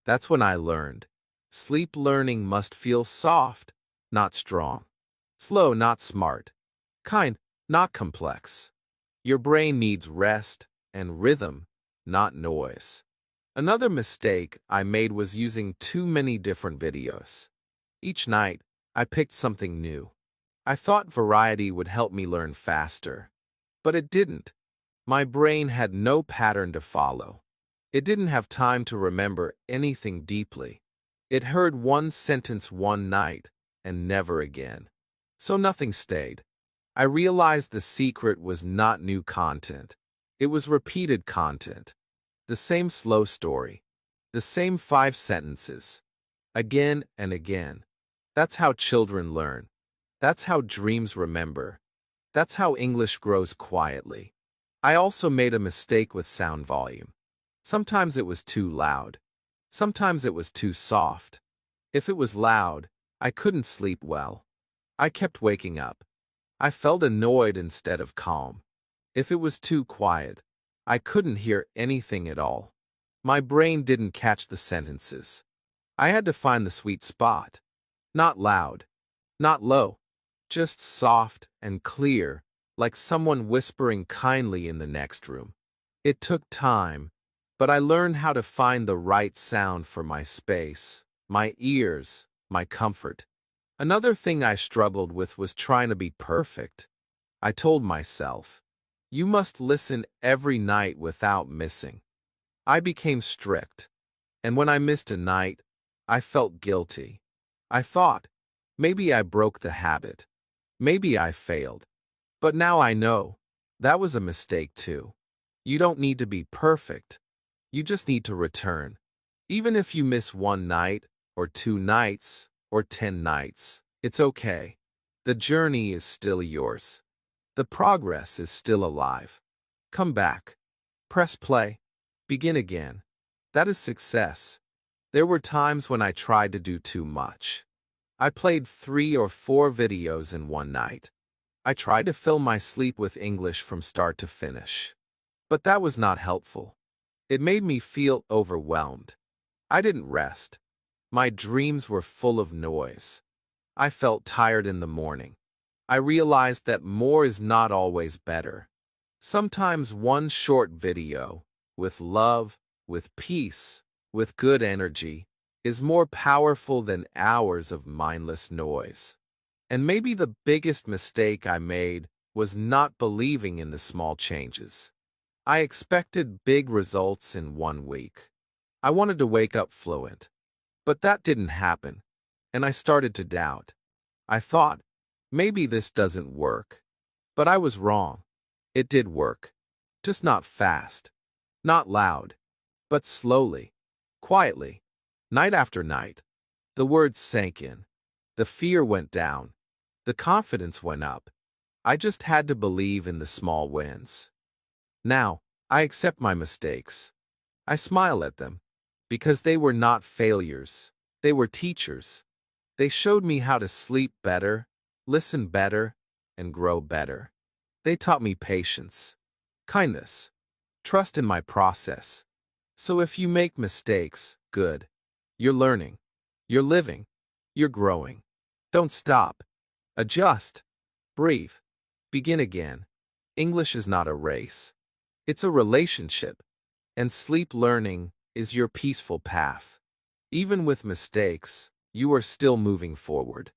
That's when I learned. Sleep learning must feel soft, not strong. Slow, not smart. Kind, not complex. Your brain needs rest and rhythm, not noise. Another mistake I made was using too many different videos. Each night, I picked something new. I thought variety would help me learn faster. But it didn't. My brain had no pattern to follow. It didn't have time to remember anything deeply. It heard one sentence one night and never again. So nothing stayed. I realized the secret was not new content. It was repeated content. The same slow story. The same 5 sentences. Again and again. That's how children learn. That's how dreams remember. That's how English grows quietly. I also made a mistake with sound volume. Sometimes it was too loud. Sometimes it was too soft. If it was loud, I couldn't sleep well. I kept waking up. I felt annoyed instead of calm. If it was too quiet, I couldn't hear anything at all. My brain didn't catch the sentences. I had to find the sweet spot. Not loud, not low, just soft and clear, like someone whispering kindly in the next room. It took time, but I learned how to find the right sound for my space, my ears, my comfort. Another thing I struggled with was trying to be perfect. I told myself, you must listen every night without missing. I became strict, and when I missed a night, I felt guilty. I thought, maybe I broke the habit. Maybe I failed. But now I know, that was a mistake too. You don't need to be perfect. You just need to return. Even if you miss one night, or 2 nights, or 10 nights, it's okay. The journey is still yours. The progress is still alive. Come back. Press play. Begin again. That is success. There were times when I tried to do too much. I played 3 or 4 videos in one night. I tried to fill my sleep with English from start to finish. But that was not helpful. It made me feel overwhelmed. I didn't rest. My dreams were full of noise. I felt tired in the morning. I realized that more is not always better. Sometimes one short video, with love, with peace, with good energy, is more powerful than hours of mindless noise. And maybe the biggest mistake I made was not believing in the small changes. I expected big results in 1 week. I wanted to wake up fluent. But that didn't happen, and I started to doubt. I thought, maybe this doesn't work. But I was wrong. It did work. Just not fast. Not loud. But slowly. Quietly. Night after night. The words sank in. The fear went down. The confidence went up. I just had to believe in the small wins. Now, I accept my mistakes. I smile at them. Because they were not failures. They were teachers. They showed me how to sleep better, listen better, and grow better. They taught me patience, kindness, trust in my process. So if you make mistakes, good. You're learning. You're living. You're growing. Don't stop. Adjust. Breathe. Begin again. English is not a race. It's a relationship. And sleep learning is your peaceful path. Even with mistakes, you are still moving forward.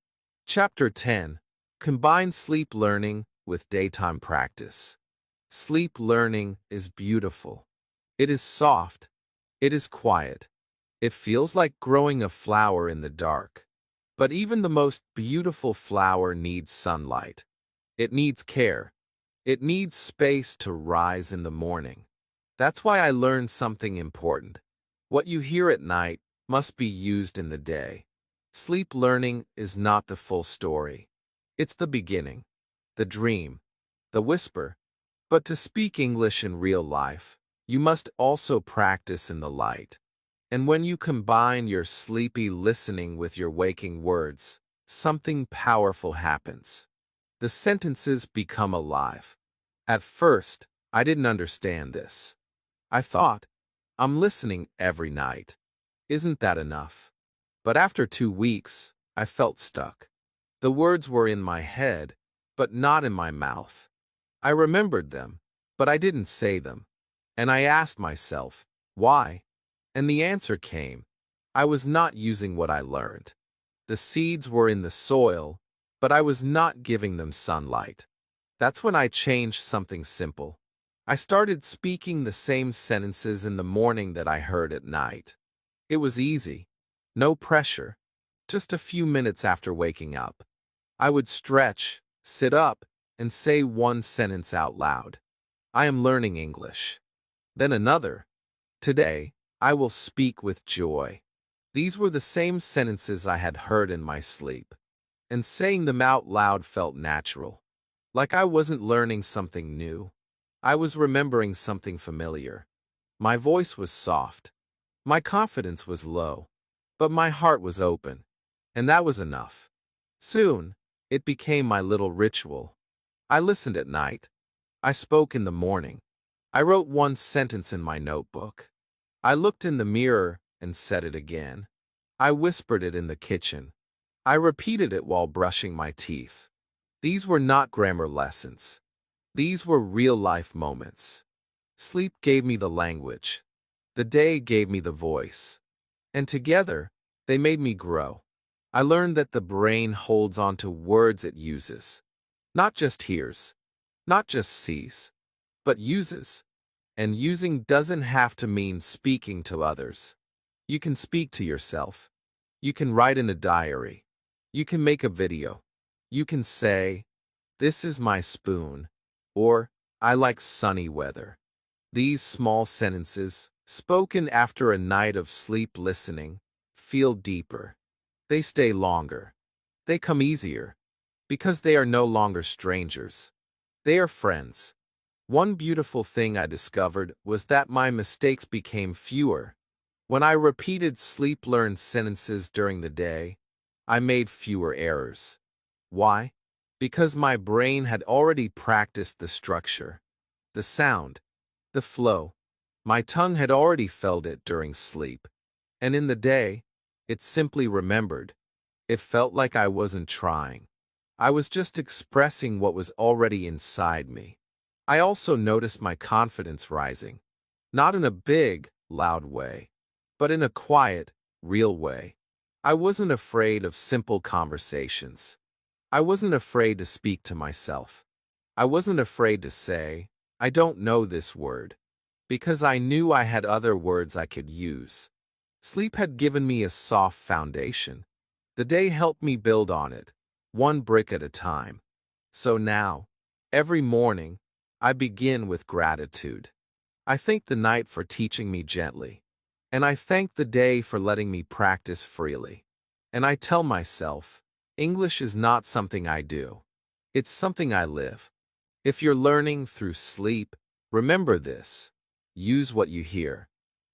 Chapter 10. Combine sleep learning with daytime practice. Sleep learning is beautiful. It is soft. It is quiet. It feels like growing a flower in the dark. But even the most beautiful flower needs sunlight. It needs care. It needs space to rise in the morning. That's why I learned something important. What you hear at night must be used in the day. Sleep learning is not the full story. It's the beginning, the dream, the whisper. But to speak English in real life, you must also practice in the light. And when you combine your sleepy listening with your waking words, something powerful happens. The sentences become alive. At first, I didn't understand this. I thought, I'm listening every night. Isn't that enough? But after 2 weeks, I felt stuck. The words were in my head, but not in my mouth. I remembered them, but I didn't say them. And I asked myself, why? And the answer came. I was not using what I learned. The seeds were in the soil, but I was not giving them sunlight. That's when I changed something simple. I started speaking the same sentences in the morning that I heard at night. It was easy. No pressure. Just a few minutes after waking up. I would stretch, sit up, and say one sentence out loud. I am learning English. Then another. Today, I will speak with joy. These were the same sentences I had heard in my sleep. And saying them out loud felt natural. Like I wasn't learning something new. I was remembering something familiar. My voice was soft. My confidence was low. But my heart was open. And that was enough. Soon, it became my little ritual. I listened at night. I spoke in the morning. I wrote one sentence in my notebook. I looked in the mirror and said it again. I whispered it in the kitchen. I repeated it while brushing my teeth. These were not grammar lessons. These were real-life moments. Sleep gave me the language. The day gave me the voice. And together, they made me grow. I learned that the brain holds on to words it uses. Not just hears, not just sees, but uses. And using doesn't have to mean speaking to others. You can speak to yourself. You can write in a diary. You can make a video. You can say, "This is my spoon," or "I like sunny weather." These small sentences, spoken after a night of sleep listening, feel deeper. They stay longer. They come easier. Because they are no longer strangers. They are friends. One beautiful thing I discovered was that my mistakes became fewer. When I repeated sleep-learned sentences during the day, I made fewer errors. Why? Because my brain had already practiced the structure, the sound, the flow. My tongue had already felt it during sleep. And in the day, it simply remembered. It felt like I wasn't trying. I was just expressing what was already inside me. I also noticed my confidence rising. Not in a big, loud way, but in a quiet, real way. I wasn't afraid of simple conversations. I wasn't afraid to speak to myself. I wasn't afraid to say, "I don't know this word," because I knew I had other words I could use. Sleep had given me a soft foundation. The day helped me build on it, one brick at a time. So now, every morning, I begin with gratitude. I thank the night for teaching me gently. And I thank the day for letting me practice freely. And I tell myself, English is not something I do. It's something I live. If you're learning through sleep, remember this. Use what you hear.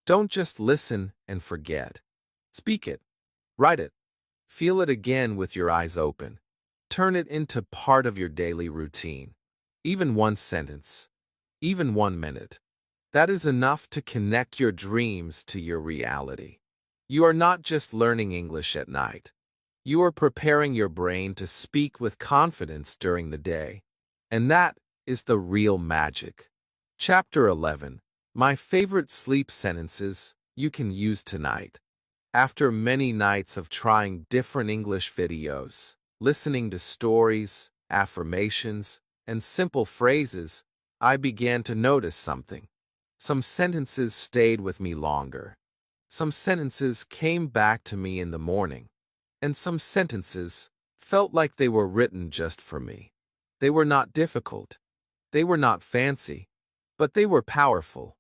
Don't just listen and forget. Speak it. Write it. Feel it again with your eyes open. Turn it into part of your daily routine. Even one sentence. Even 1 minute. That is enough to connect your dreams to your reality. You are not just learning English at night. You are preparing your brain to speak with confidence during the day. And that is the real magic. Chapter 11. My favorite sleep sentences you can use tonight. After many nights of trying different English videos, listening to stories, affirmations, and simple phrases, I began to notice something. Some sentences stayed with me longer. Some sentences came back to me in the morning. And some sentences felt like they were written just for me. They were not difficult. They were not fancy. But they were powerful.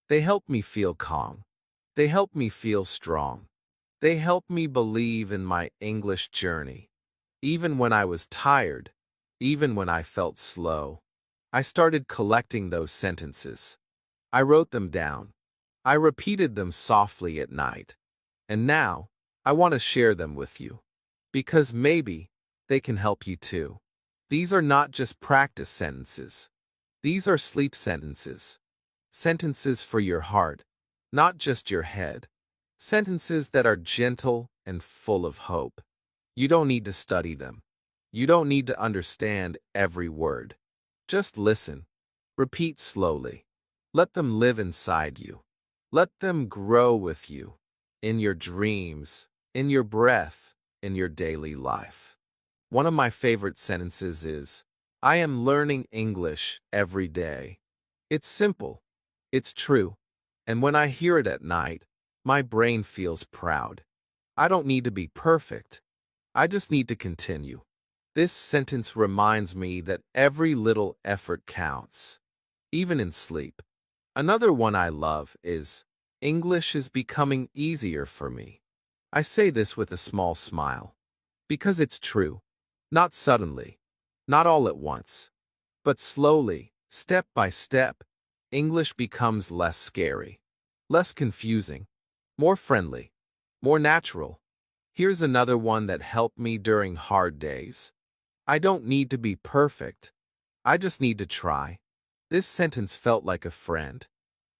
They helped me feel calm. They helped me feel strong. They helped me believe in my English journey. Even when I was tired, even when I felt slow, I started collecting those sentences. I wrote them down. I repeated them softly at night. And now, I want to share them with you. Because maybe they can help you too. These are not just practice sentences. These are sleep sentences. Sentences for your heart, not just your head. Sentences that are gentle and full of hope. You don't need to study them. You don't need to understand every word. Just listen. Repeat slowly. Let them live inside you. Let them grow with you. In your dreams, in your breath, in your daily life. One of my favorite sentences is, "I am learning English every day." It's simple. It's true. And when I hear it at night, my brain feels proud. I don't need to be perfect. I just need to continue. This sentence reminds me that every little effort counts, even in sleep. Another one I love is, "English is becoming easier for me." I say this with a small smile. Because it's true. Not suddenly. Not all at once. But slowly, step by step, English becomes less scary. Less confusing. More friendly. More natural. Here's another one that helped me during hard days. I don't need to be perfect. I just need to try. This sentence felt like a friend.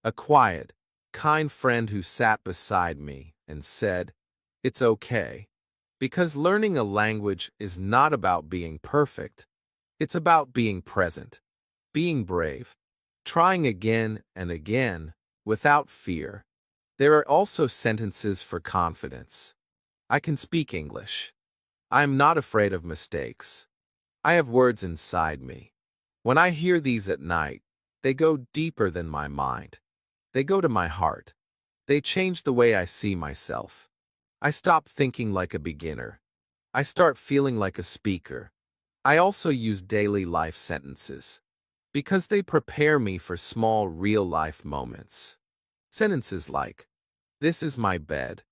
A quiet, kind friend who sat beside me and said, "It's okay." Because learning a language is not about being perfect. It's about being present, being brave, trying again and again without fear. There are also sentences for confidence. I can speak English. I am not afraid of mistakes. I have words inside me. When I hear these at night, they go deeper than my mind. They go to my heart. They change the way I see myself. I stop thinking like a beginner. I start feeling like a speaker. I also use daily life sentences because they prepare me for small real-life moments. Sentences like, "This is my bed.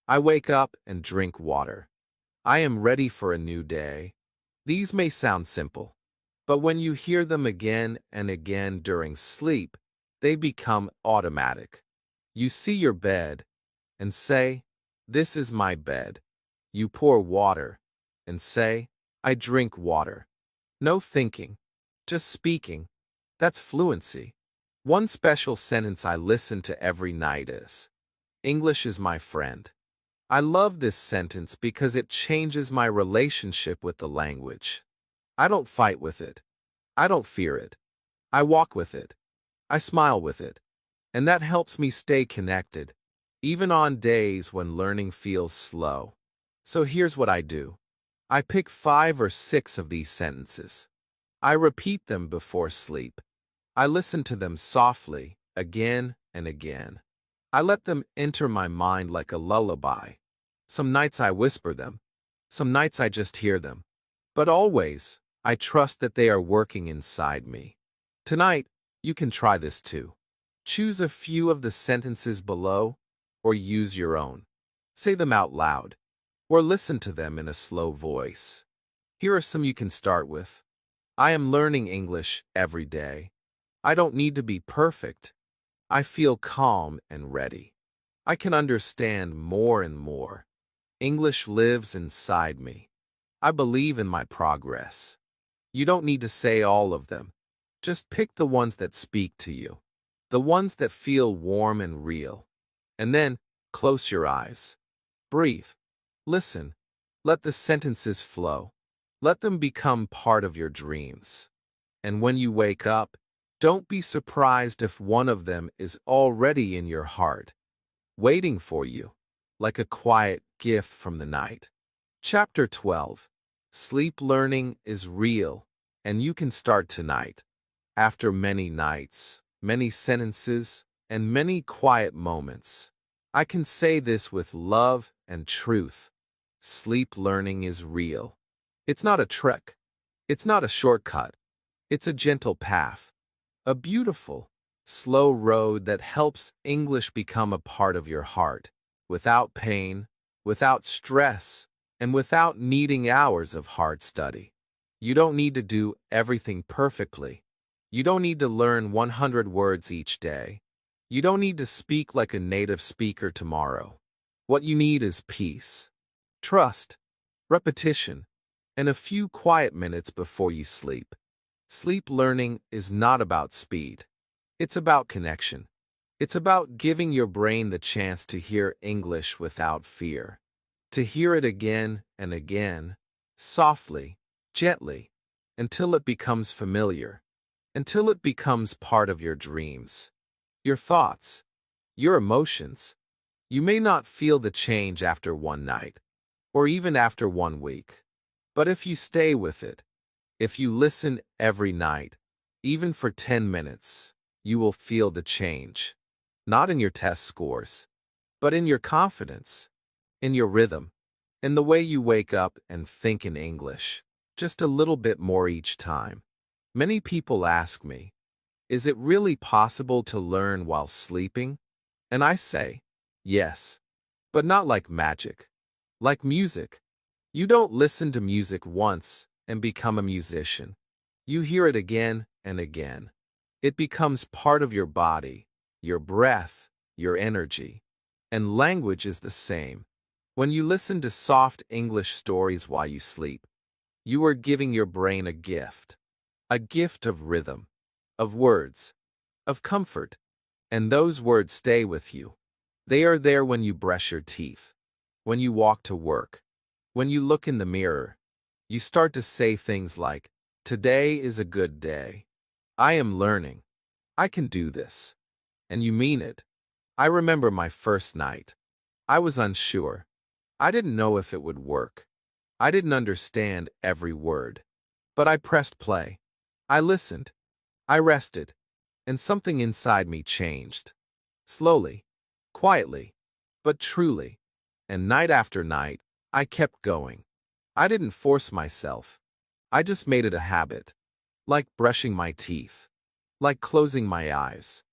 I wake up and drink water. I am ready for a new day." These may sound simple, but when you hear them again and again during sleep, they become automatic. You see your bed and say, "This is my bed." You pour water and say, "I drink water." No thinking, just speaking. That's fluency. One special sentence I listen to every night is, "English is my friend." I love this sentence because it changes my relationship with the language. I don't fight with it. I don't fear it. I walk with it. I smile with it. And that helps me stay connected, even on days when learning feels slow. So here's what I do. I pick 5 or 6 of these sentences. I repeat them before sleep. I listen to them softly, again and again. I let them enter my mind like a lullaby. Some nights I whisper them. Some nights I just hear them. But always, I trust that they are working inside me. Tonight, you can try this too. Choose a few of the sentences below, or use your own. Say them out loud, or listen to them in a slow voice. Here are some you can start with. I am learning English every day. I don't need to be perfect. I feel calm and ready. I can understand more and more. English lives inside me. I believe in my progress. You don't need to say all of them. Just pick the ones that speak to you. The ones that feel warm and real. And then, close your eyes. Breathe. Listen. Let the sentences flow. Let them become part of your dreams. And when you wake up, don't be surprised if one of them is already in your heart, waiting for you, like a quiet gift from the night. Chapter 12. Sleep learning is real, and you can start tonight. After many nights, many sentences, and many quiet moments, I can say this with love and truth. Sleep learning is real. It's not a trick. It's not a shortcut. It's a gentle path. A beautiful, slow road that helps English become a part of your heart, without pain, without stress, and without needing hours of hard study. You don't need to do everything perfectly. You don't need to learn 100 words each day. You don't need to speak like a native speaker tomorrow. What you need is peace, trust, repetition, and a few quiet minutes before you sleep. Sleep learning is not about speed. It's about connection. It's about giving your brain the chance to hear English without fear. To hear it again and again, softly, gently, until it becomes familiar, until it becomes part of your dreams, your thoughts, your emotions. You may not feel the change after one night, or even after 1 week. But if you stay with it, if you listen every night, even for 10 minutes, you will feel the change. Not in your test scores, but in your confidence, in your rhythm, in the way you wake up and think in English, just a little bit more each time. Many people ask me, is it really possible to learn while sleeping? And I say, yes, but not like magic. Like music. You don't listen to music once and become a musician. You hear it again and again. It becomes part of your body, your breath, your energy. And language is the same. When you listen to soft English stories while you sleep, you are giving your brain a gift. A gift of rhythm, of words, of comfort. And those words stay with you. They are there when you brush your teeth, when you walk to work, when you look in the mirror. You start to say things like, "Today is a good day. I am learning. I can do this." And you mean it. I remember my first night. I was unsure. I didn't know if it would work. I didn't understand every word. But I pressed play. I listened. I rested. And something inside me changed. Slowly, quietly, but truly. And night after night, I kept going. I didn't force myself. I just made it a habit. Like brushing my teeth. Like closing my eyes.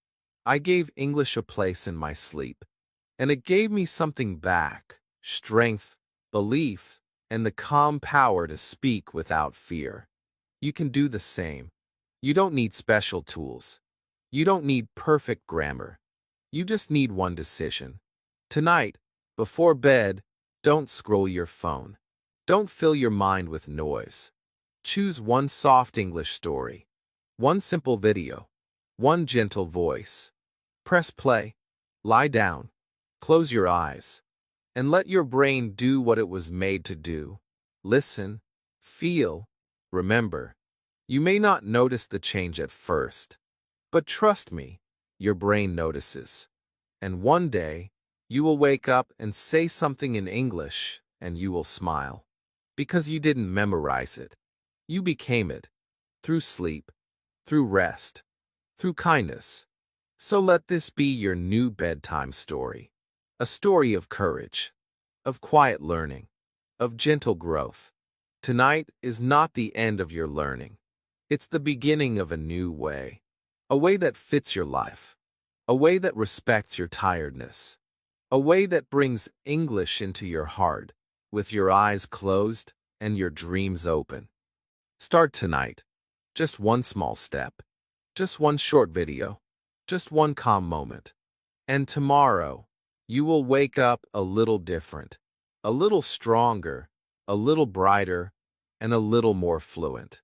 I gave English a place in my sleep. And it gave me something back. Strength, belief, and the calm power to speak without fear. You can do the same. You don't need special tools. You don't need perfect grammar. You just need one decision. Tonight, before bed, don't scroll your phone. Don't fill your mind with noise. Choose one soft English story. One simple video. One gentle voice. Press play. Lie down. Close your eyes. And let your brain do what it was made to do. Listen. Feel. Remember. You may not notice the change at first. But trust me, your brain notices. And one day, you will wake up and say something in English, and you will smile. Because you didn't memorize it. You became it. Through sleep. Through rest. Through kindness. So let this be your new bedtime story. A story of courage. Of quiet learning. Of gentle growth. Tonight is not the end of your learning. It's the beginning of a new way. A way that fits your life. A way that respects your tiredness. A way that brings English into your heart, with your eyes closed and your dreams open. Start tonight. Just one small step. Just one short video. Just one calm moment. And tomorrow, you will wake up a little different. A little stronger. A little brighter. And a little more fluent.